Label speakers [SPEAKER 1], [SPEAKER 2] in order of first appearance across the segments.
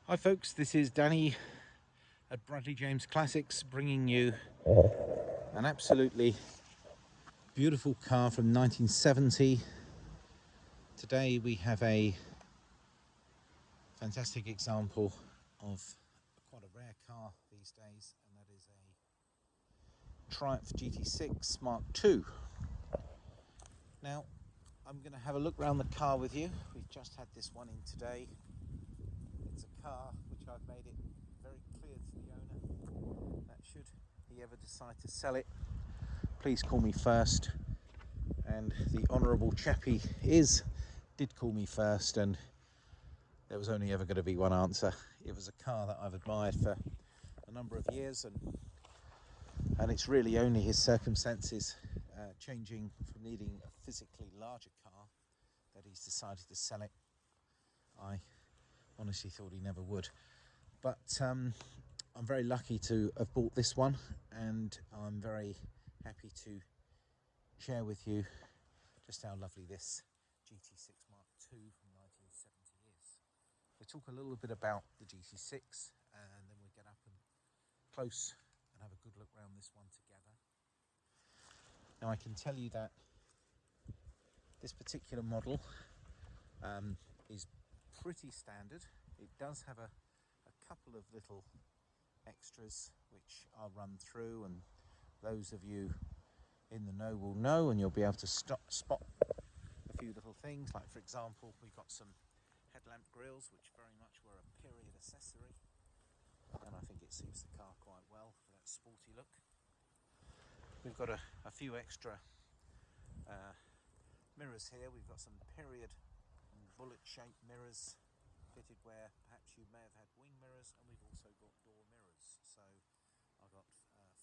[SPEAKER 1] Hi folks, this is Danny at Bradley James Classics bringing you an absolutely beautiful car from 1970. Today we have a fantastic example of quite a rare car these days, and that is a Triumph GT6 MK2. Now I'm going to have a look around the car with you. We've just had this one in today. It's a car which I've made it very clear to the owner that should he ever decide to sell it, please call me first. And the honourable chappie did call me first, and there was only ever going to be one answer. It was a car that I've admired for a number of years, and it's really only his circumstances changing from needing a physically larger car that he's decided to sell it. I honestly thought he never would, but I'm very lucky to have bought this one, and I'm very happy to share with you just how lovely this GT6 MK2 from 1970 is. We'll talk a little bit about the GT6, and then we'll get up and close and have a good look around this one together. Now I can tell you that this particular model is pretty standard. It does have a couple of little extras which I'll run through, and those of you in the know will know, and you'll be able to spot a few little things. Like, for example, we've got some headlamp grills which very much were a period accessory, and I think it suits the car quite well for that sporty look. We've got a few extra mirrors here. We've got some period bullet shaped mirrors fitted where perhaps you may have had wing mirrors, and we've also got door mirrors. So I've got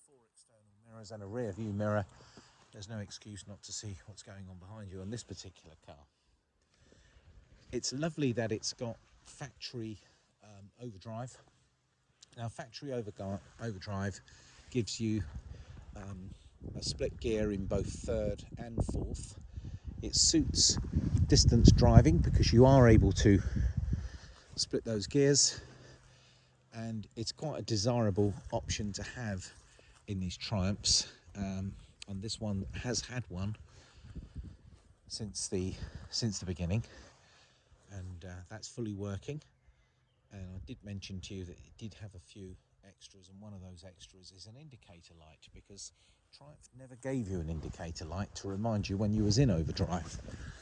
[SPEAKER 1] 4 external mirrors and a rear view mirror. There's no excuse not to see what's going on behind you on this particular car. It's lovely that it's got factory overdrive. Now, factory overdrive gives you a split gear in both third and fourth. It suits distance driving because you are able to split those gears, and it's quite a desirable option to have in these Triumphs, and this one has had one since the beginning, and that's fully working. And I did mention to you that it did have a few extras, and one of those extras is an indicator light, because Triumph never gave you an indicator light to remind you when you was in overdrive,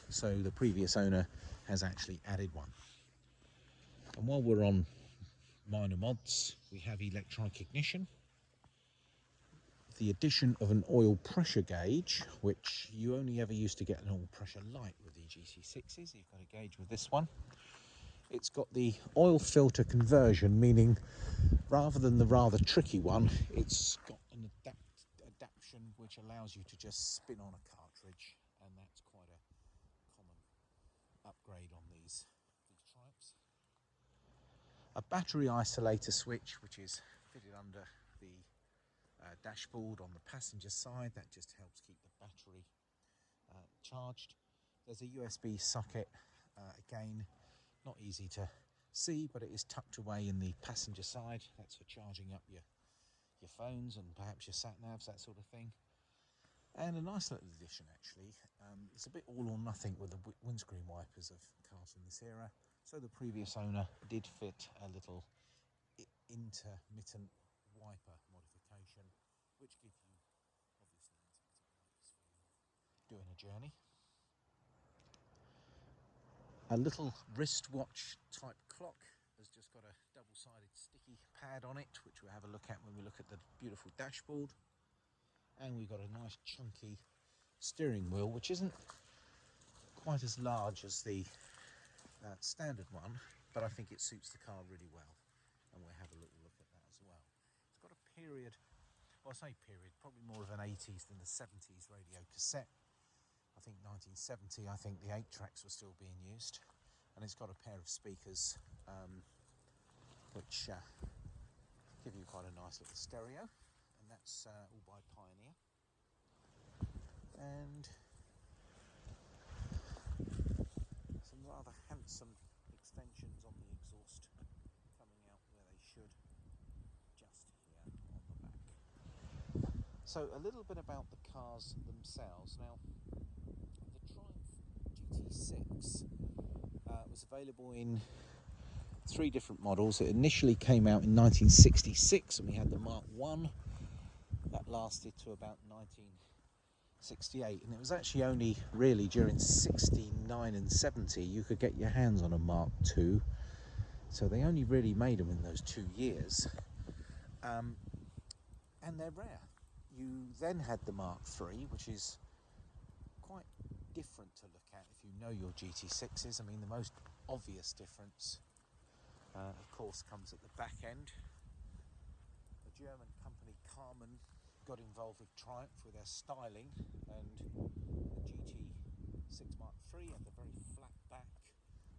[SPEAKER 1] so the previous owner has actually added one. And while we're on minor mods, we have electronic ignition, the addition of an oil pressure gauge, which you only ever used to get an oil pressure light with the GT6s. You've got a gauge with this one. It's got the oil filter conversion, meaning rather than the rather tricky one, it's got an adaptation which allows you to just spin on a cartridge, and that's quite a common upgrade on these Triumphs. A battery isolator switch, which is fitted under the dashboard on the passenger side, that just helps keep the battery charged. There's a USB socket, again not easy to see, but it is tucked away in the passenger side. That's for charging up your phones and perhaps your sat navs, that sort of thing. And a nice little addition, actually. It's a bit all or nothing with the windscreen wipers of cars in this era. So the previous owner did fit a little intermittent wiper modification, which gives you obviously intermittent wipers when you're doing a journey. A little wristwatch type clock has just got a double-sided sticky pad on it, which we'll have a look at when we look at the beautiful dashboard. And we've got a nice chunky steering wheel, which isn't quite as large as the standard one, but I think it suits the car really well, and we'll have a little look at that as well. It's got a period, well, I say period, probably more of an 80s than the 70s radio cassette. I think 1970, I think the 8 tracks were still being used, and it's got a pair of speakers which give you quite a nice little stereo, and that's all by Pioneer. And some rather handsome extensions on the exhaust coming So a little bit about the cars themselves. Now, the Triumph GT6 was available in 3 different models. It initially came out in 1966, and we had the Mark 1 that lasted to about 1968, and it was actually only really during 69 and 70 you could get your hands on a Mark 2, so they only really made them in those 2 years, and they're rare. You then had the Mark 3, which is quite different to look at if you know your GT6s. I mean, the most obvious difference of course comes at the back end. The German company Carman got involved with Triumph with their styling, and the GT6 Mark III had the very flat back,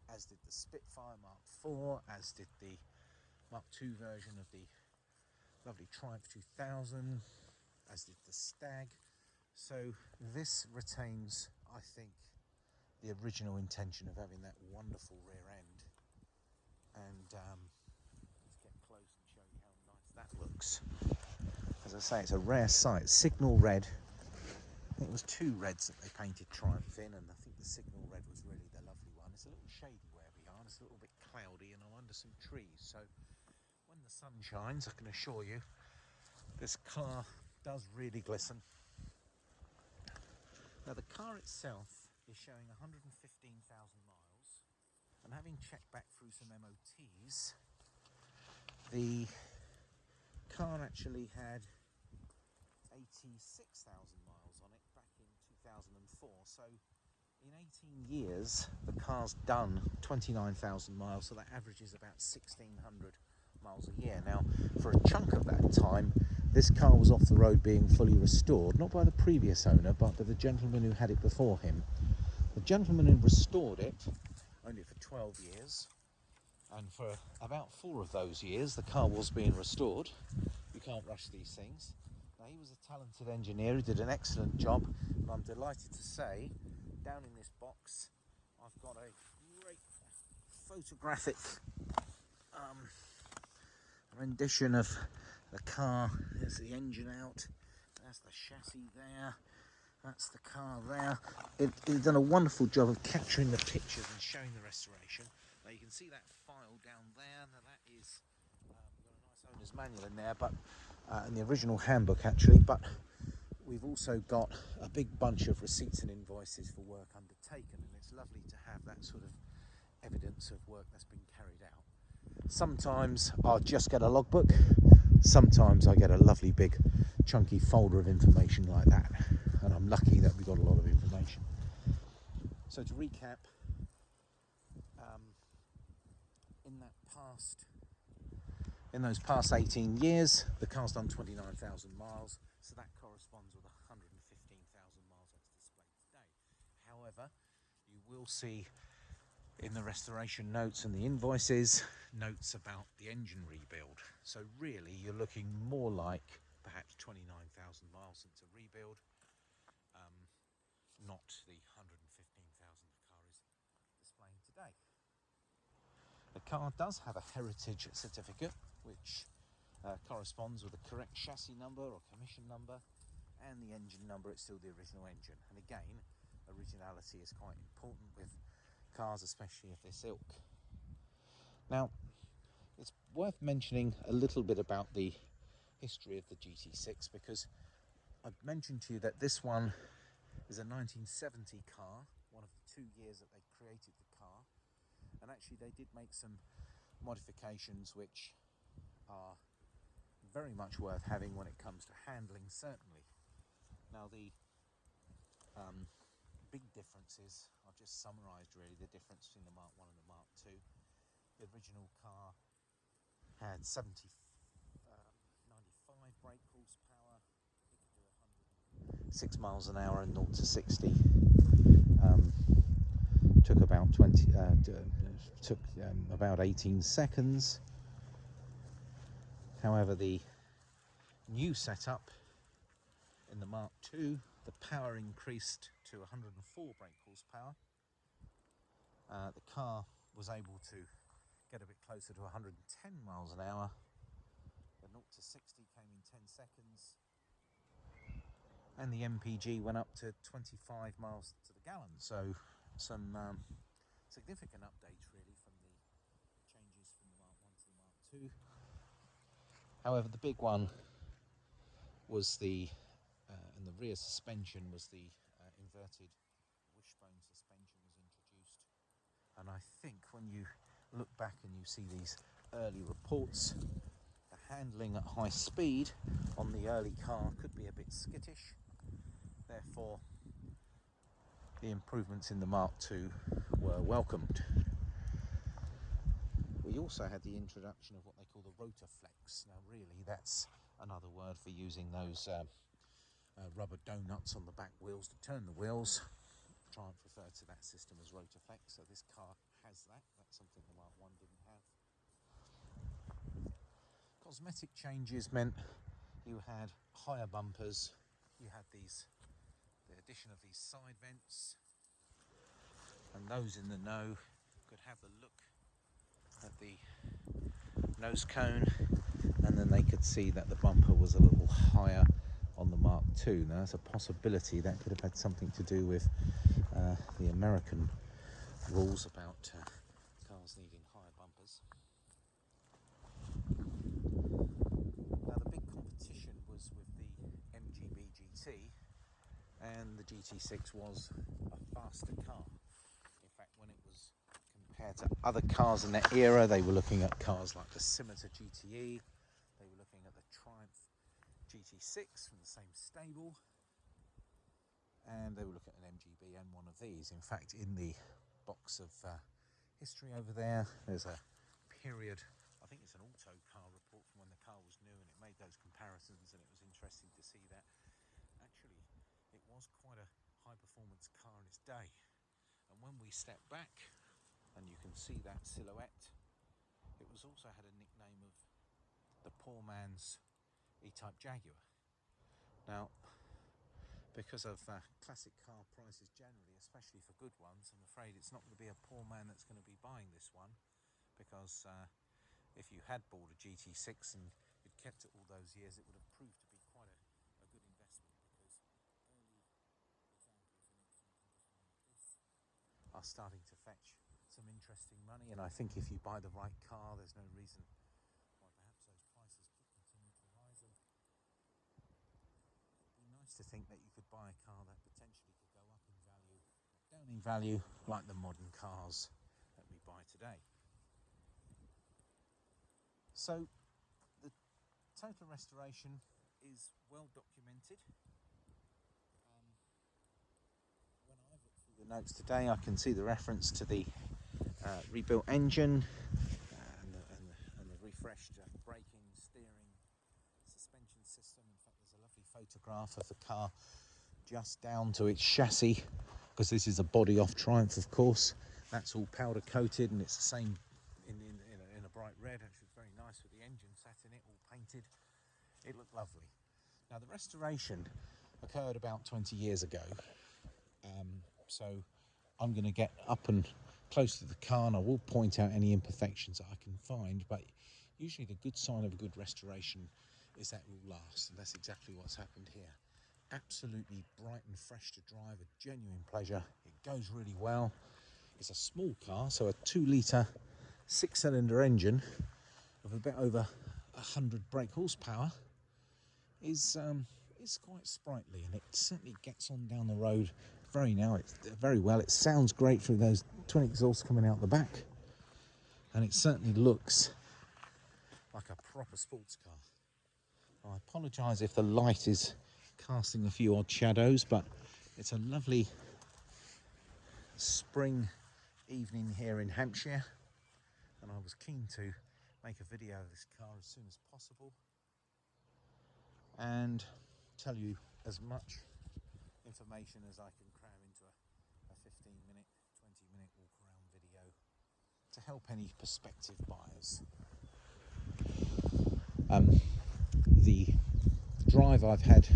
[SPEAKER 1] as did the Spitfire Mark IV, as did the Mark II version of the lovely Triumph 2000, as did the Stag. So this retains, I think, the original intention of having that wonderful rear end. And let's get close and show you how nice that looks. As I say, it's a rare sight. Signal red. I think it was 2 reds that they painted Triumph in, and I think the signal red was really the lovely one. It's a little shady where we are, and it's a little bit cloudy, and I'm under some trees. So when the sun shines, I can assure you, this car does really glisten. Now the car itself is showing 115,000 miles, and having checked back through some MOTs, the car actually had 86,000 miles on it back in 2004. So in 18 years, the car's done 29,000 miles, so that averages about 1,600 miles a year. Now, for a chunk of that time, this car was off the road being fully restored, not by the previous owner, but by the gentleman who had it before him. The gentleman who restored it only for 12 years, and for about 4 of those years, the car was being restored. You can't rush these things. Now, he was a talented engineer who did an excellent job, and I'm delighted to say, down in this box, I've got a great photographic rendition of the car. There's the engine out, that's the chassis there, that's the car there. It's done a wonderful job of capturing the pictures and showing the restoration. Now you can see that file down there. Now that is, we've got a nice owner's manual in there, but in the original handbook actually, but we've also got a big bunch of receipts and invoices for work undertaken, and it's lovely to have that sort of evidence of work that's been carried out. Sometimes I'll just get a logbook, sometimes I get a lovely big chunky folder of information like that, and I'm lucky that we got a lot of information. So to recap, in those past 18 years, the car's done 29,000 miles, so that corresponds with 115,000 miles that's displayed today. However, you will see in the restoration notes and the invoices, notes about the engine rebuild. So really, you're looking more like perhaps 29,000 miles since a rebuild, not the 115,000 the car is displaying today. The car does have a heritage certificate, which corresponds with the correct chassis number or commission number, and the engine number. It's still the original engine. And again, originality is quite important with cars, especially of this ilk. Now, it's worth mentioning a little bit about the history of the GT6, because I've mentioned to you that this one is a 1970 car, one of the 2 years that they created the car, and actually they did make some modifications which are very much worth having when it comes to handling, certainly. Now the big differences, I've just summarised really the difference between the Mark 1 and the Mark 2. The original car had 95 brake horsepower. It could do 106 miles an hour and 0 to 60. Took about 18 seconds. However, the new setup in the Mark II, the power increased to 104 brake horsepower. The car was able to get a bit closer to 110 miles an hour. The 0 to 60 came in 10 seconds. and the MPG went up to 25 miles to the gallon. So some significant updates really from the changes from the Mark 1 to the Mark 2. However, the big one was the and the rear suspension was the inverted wishbone suspension was introduced. And I think when you look back and you see these early reports, the handling at high speed on the early car could be a bit skittish. Therefore, the improvements in the Mark II were welcomed. We also had the introduction of what they call the rotor flex. Now really that's another word for using those rubber donuts on the back wheels to turn the wheels. Triumph referred to that system as rotor flex, so this car has that. That's something the Mark 1 didn't have. Cosmetic changes meant you had higher bumpers, you had the addition of these side vents, and those in the know could have a look at the nose cone, and then they could see that the bumper was a little higher on the Mark II. Now there's a possibility that could have had something to do with the American rules about cars needing higher bumpers. Now the big competition was with the MGB GT, and the GT6 was a faster car. In fact, when it was compared to other cars in that era, they were looking at cars like the Scimitar GTE, they were looking at the Triumph GT6 from the same stable, and they were looking at an MGB and one of these. In fact, in the box of history over there, there's a period, I think it's an auto car report from when the car was new, and it made those comparisons, and it was interesting to see that actually it was quite a high performance car in its day. And when we step back and you can see that silhouette, it was also had a nickname of the poor man's E-Type Jaguar. Now, because of classic car prices generally, especially for good ones, I'm afraid it's not going to be a poor man that's going to be buying this one, because if you had bought a GT6 and you'd kept it all those years, it would have proved to be quite a good investment, because early examples in excellent condition like this are starting to fetch some interesting money, and I think if you buy the right car, there's no reason why perhaps those prices could continue to rise. And it'd be nice to think that you could buy a car that potentially could go up in value, not down in value, like the modern cars that we buy today. So the total restoration is well documented. When I've looked through the notes today, I can see the reference to the rebuilt engine and the refreshed braking, steering, suspension system. In fact, there's a lovely photograph of the car just down to its chassis, because this is a body off Triumph, of course. That's all powder coated, and it's the same in a bright red, which was very nice with the engine sat in it, all painted. It looked lovely. Now the restoration occurred about 20 years ago, so I'm going to get up and close to the car, and I will point out any imperfections that I can find, but usually the good sign of a good restoration is that it will last, and that's exactly what's happened here. Absolutely bright and fresh to drive, a genuine pleasure. It goes really well. It's a small car, so a 2-litre 6-cylinder engine of a bit over 100 brake horsepower is quite sprightly, and it certainly gets on down the road very well. It sounds great through those twin exhausts coming out the back, and it certainly looks like a proper sports car. I apologise if the light is casting a few odd shadows, but it's a lovely spring evening here in Hampshire, and I was keen to make a video of this car as soon as possible and tell you as much information as I can cram into a 15-minute, 20-minute walk around video to help any prospective buyers. The drive I've had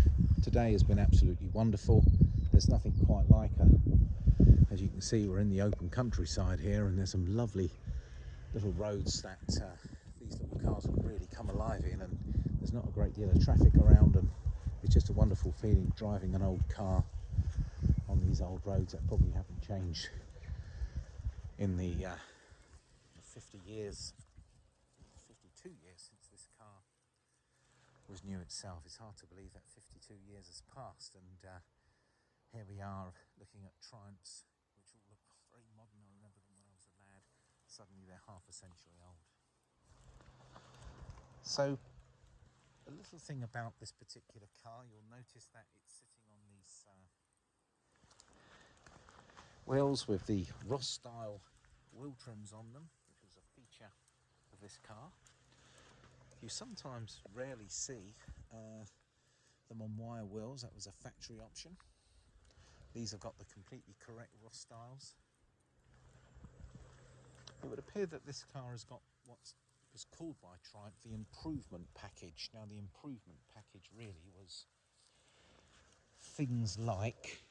[SPEAKER 1] today has been absolutely wonderful. There's nothing quite like as you can see, we're in the open countryside here, and there's some lovely little roads that these little cars can really come alive in, and there's not a great deal of traffic around, and it's just a wonderful feeling driving an old car on these old roads that probably haven't changed in the 50 years, 52 years since this car was new itself. It's hard to believe that 52 years has passed, and here we are looking at Triumphs which all look very modern. I remember them when I was a lad. Suddenly they're half a century old. So a little thing about this particular car, you'll notice that it's sitting on these wheels with the Ross style wheel trims on them, which was a feature of this car. You sometimes rarely see them on wire wheels. That was a factory option. These have got the completely correct Ross styles. It would appear that this car has got what was called by Triumph the improvement package. Now the improvement package really was things like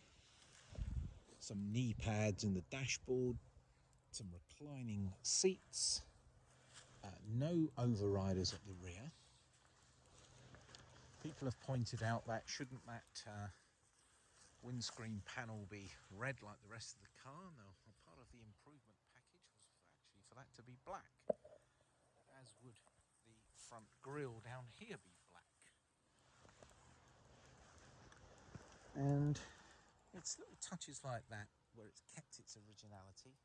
[SPEAKER 1] some knee pads in the dashboard, some reclining seats, no overriders at the rear. People have pointed out that shouldn't that windscreen panel be red like the rest of the car? No, part of the improvement package was actually for that to be black, as would the front grille down here be black. And it's little touches like that where it's kept its originality.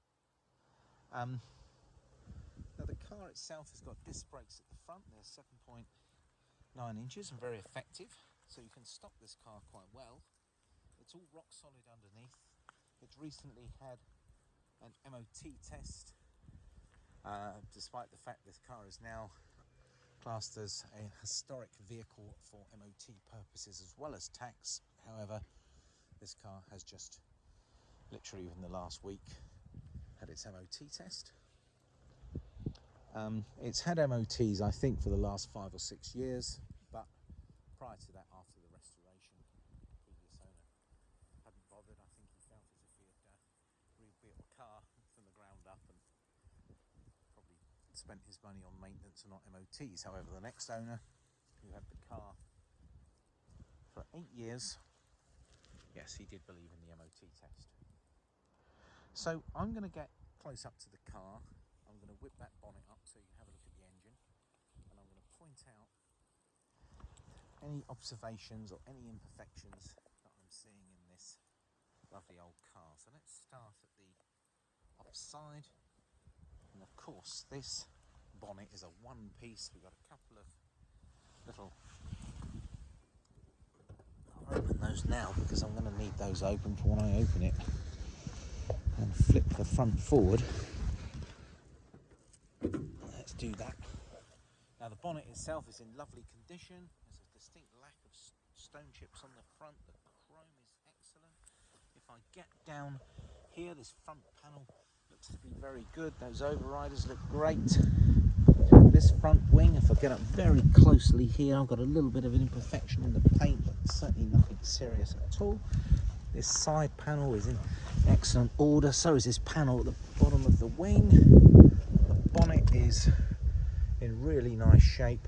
[SPEAKER 1] Now the car itself has got disc brakes at the front. They're 7.9 inches and very effective, so you can stop this car quite well. It's all rock solid underneath. It's recently had an MOT test, despite the fact this car is now classed as a historic vehicle for MOT purposes as well as tax. However, this car has just literally within the last week had its MOT test. It's had MOTs, I think, for the last 5 or 6 years, but prior to that, after the restoration, the previous owner hadn't bothered. I think he felt as if he had rebuilt the car from the ground up and probably spent his money on maintenance and not MOTs. However, the next owner, who had the car for 8 years, yes, he did believe in the MOT test. So I'm going to get close up to the car. I'm going to whip that bonnet up so you can have a look at the engine, and I'm going to point out any observations or any imperfections that I'm seeing in this lovely old car. So let's start at the upside, and of course this bonnet is a one piece. We've got a couple of little, I'll open those now because I'm going to need those open for when I open it, and flip the front forward. Let's do that. Now the bonnet itself is in lovely condition. There's a distinct lack of stone chips on the front. The chrome is excellent. If I get down here, this front panel looks to be very good. Those overriders look great. This front wing, if I get up very closely here, I've got a little bit of an imperfection in the paint, but certainly nothing serious at all. This side panel is in excellent order. So is this panel at the bottom of the wing. The bonnet is in really nice shape.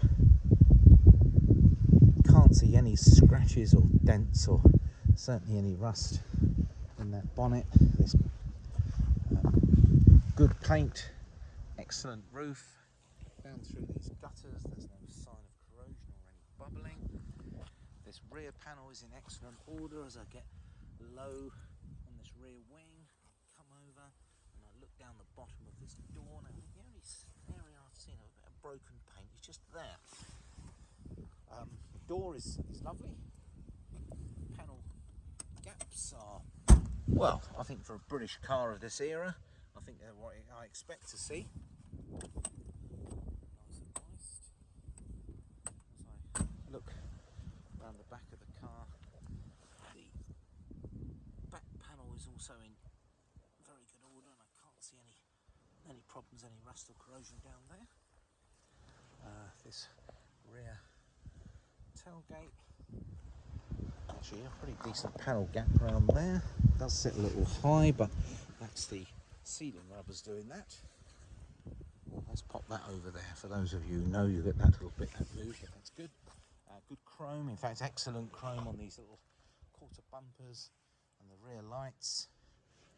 [SPEAKER 1] Can't see any scratches or dents or certainly any rust in that bonnet. This good paint, excellent roof. Down through these gutters, there's no sign of corrosion or any bubbling. This rear panel is in excellent order. As I get low on this rear wing, I come over and I look down the bottom of this door. Now the only area I've seen a bit of broken paint is just there. Door is lovely. Panel gaps are, well, I think for a British car of this era, I think they're what I expect to see. Nice and moist. As I look around the back of the car, the back panel is also in very good order, and I can't see any problems, any rust or corrosion down there. This rear tailgate, actually a pretty decent panel gap around there. It does sit a little high, but that's the sealing rubbers doing that. Let's pop that over there. For those of you who know, you get that little bit that moves, but that's good. good chrome, in fact excellent chrome on these little quarter bumpers and the rear lights.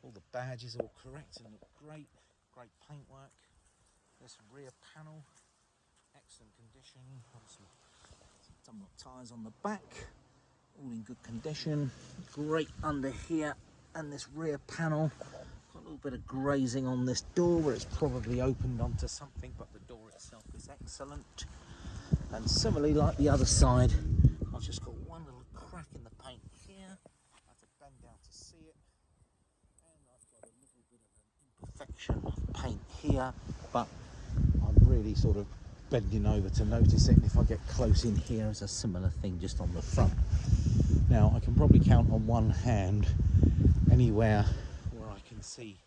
[SPEAKER 1] All the badges are all correct and look great. Great paintwork. This rear panel, excellent condition. Some tyres on the back, all in good condition. Great under here, and this rear panel. Got a little bit of grazing on this door where it's probably opened onto something, but the door itself is excellent. And similarly, like the other side, I've just got one little crack in the paint here. I have to bend down to see it. And I've got a little bit of an imperfection of paint here, but I'm really sort of bending over to notice it. And if I get close in here, it's a similar thing just on the front. Now, I can probably count on one hand anywhere where I can see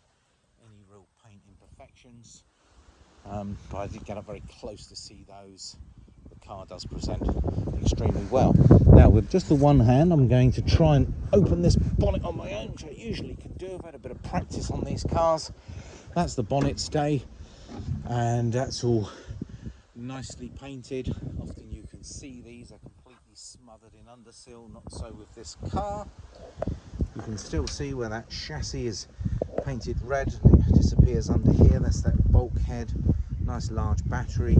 [SPEAKER 1] any real paint imperfections. But I did get up very close to see those. The car does present extremely well. Now, with just the one hand, I'm going to try and open this bonnet on my own, which I usually can do. I've had a bit of practice on these cars. That's the bonnet stay, and that's all nicely painted. Often you can see these are completely smothered in undersill, not so with this car. You can still see where that chassis is painted red and it disappears under here. That's that bulkhead. Nice large battery.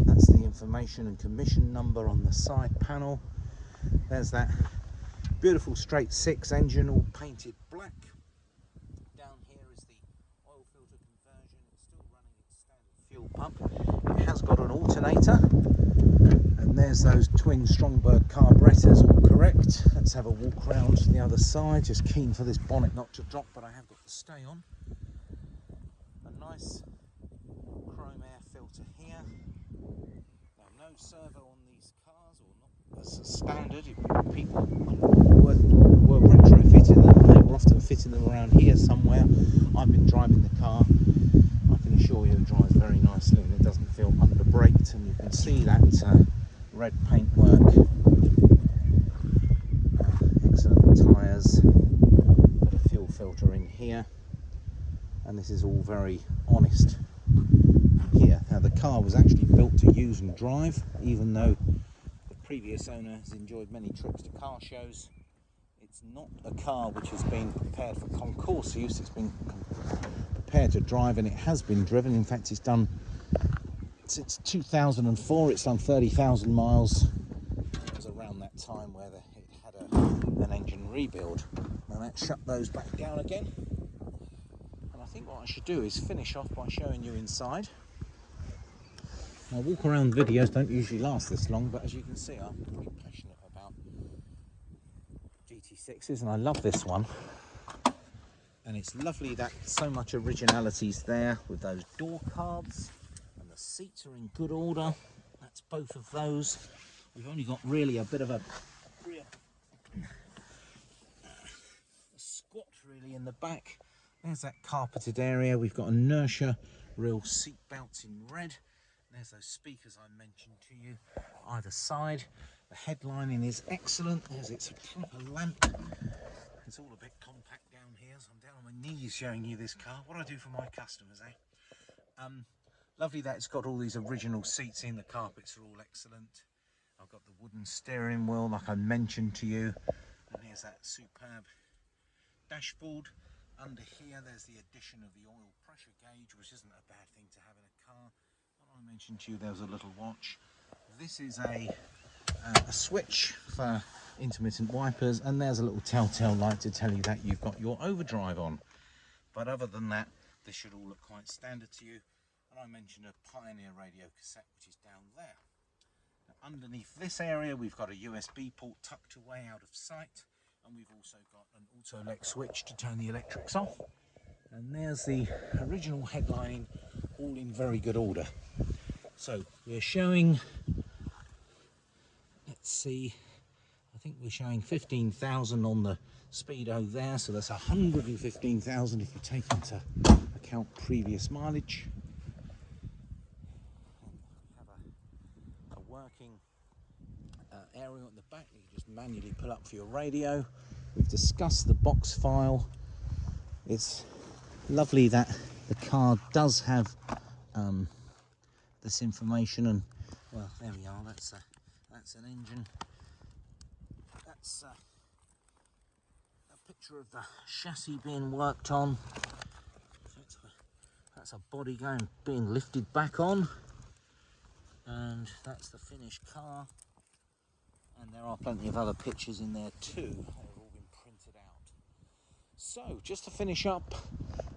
[SPEAKER 1] That's the information and commission number on the side panel. There's that beautiful straight six engine all painted black. Down here is the oil filter conversion. It's still running its standard fuel pump. It has got an alternator. And there's those twin Strongberg carburetors, all correct. Let's have a walk around to the other side. Just keen for this bonnet not to drop, but I have got the stay on. A nice chrome air filter here. Now, no servo on these cars, or not as standard. People were retrofitting them. They were often fitting them around here somewhere. I've been driving the car. I can assure you it drives very nicely and it doesn't feel under braked, and you can see that red paintwork. Excellent tyres. Got a fuel filter in here, and this is all very honest here. Now, the car was actually built to use and drive, even though the previous owner has enjoyed many trips to car shows. It's not a car which has been prepared for concourse use. It's been prepared to drive, and it has been driven. In fact, it's done since 2004. It's done 30,000 miles. It was around that time where it had an engine rebuild. Now, let's shut those back down again. And I think what I should do is finish off by showing you inside. Now, walk around videos don't usually last this long, but as you can see, I'm pretty passionate about GT6s, and I love this one. And it's lovely that so much originality's there with those door cards, and the seats are in good order. That's both of those. We've only got really a bit of a squat really in the back. There's that carpeted area. We've got inertia real seat belts in red. There's those speakers I mentioned to you either side. The headlining is excellent. There's its proper lamp. It's all a bit compact down here, so I'm down on my knees showing you this car. What do I do for my customers, eh? Lovely that it's got all these original seats in. The carpets are all excellent. I've got the wooden steering wheel like I mentioned to you. And here's that superb dashboard. Under here there's the addition of the oil pressure gauge, which isn't a bad thing to have in a car. What I mentioned to you, there was a little watch. This is a switch for intermittent wipers, and there's a little telltale light to tell you that you've got your overdrive on. But other than that, this should all look quite standard to you. And I mentioned a Pioneer radio cassette, which is down there. Now, underneath this area, we've got a USB port tucked away out of sight, and we've also got an auto-elect switch to turn the electrics off. And there's the original headlining, all in very good order. So we're showing, let's see, I think we're showing 15,000 on the speedo there, so that's 115,000 if you take into account previous mileage. And have a working area at the back that you can just manually pull up for your radio. We've discussed the box file. It's lovely that the car does have this information, and well, there we are. That's That's an engine. That's a picture of the chassis being worked on. So that's a body being lifted back on, and that's the finished car. And there are plenty of other pictures in there too. They've all been printed out. So just to finish up,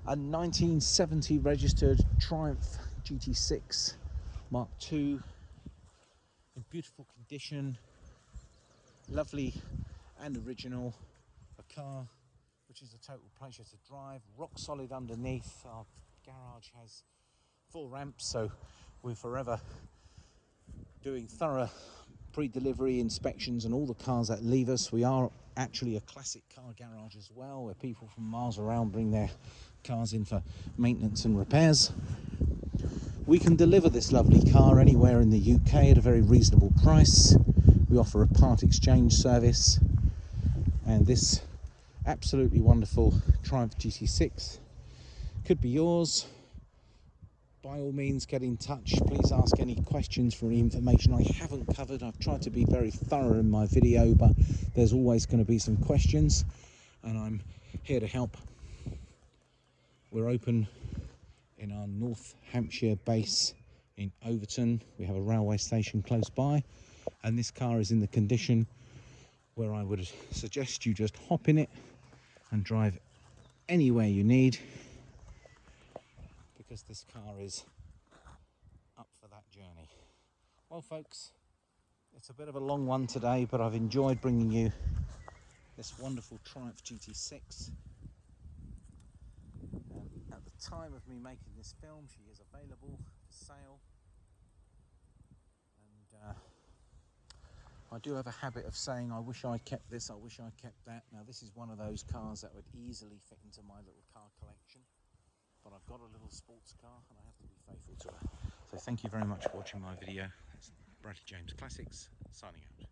[SPEAKER 1] a 1970 registered Triumph GT6 Mark II in beautiful condition, lovely and original. A car which is a total pleasure to drive, rock solid underneath. Our garage has 4 ramps, so we're forever doing thorough pre-delivery inspections on all the cars that leave us. We are actually a classic car garage as well, where people from miles around bring their cars in for maintenance and repairs. We can deliver this lovely car anywhere in the UK at a very reasonable price. We offer a part exchange service, and this absolutely wonderful Triumph GT6 could be yours. By all means, get in touch. Please ask any questions for any information I haven't covered. I've tried to be very thorough in my video, but there's always going to be some questions, and I'm here to help. We're open in our North Hampshire base in Overton. We have a railway station close by, and this car is in the condition where I would suggest you just hop in it and drive anywhere you need, because this car is up for that journey. Well folks, it's a bit of a long one today, but I've enjoyed bringing you this wonderful Triumph GT6. At the time of me making this film, she is available for sale, and I do have a habit of saying I wish I kept this, I wish I kept that. Now this is one of those cars that would easily fit into my little car collection, but I've got a little sports car and I have to be faithful to her. So thank you very much for watching my video. That's Bradley James Classics, signing out.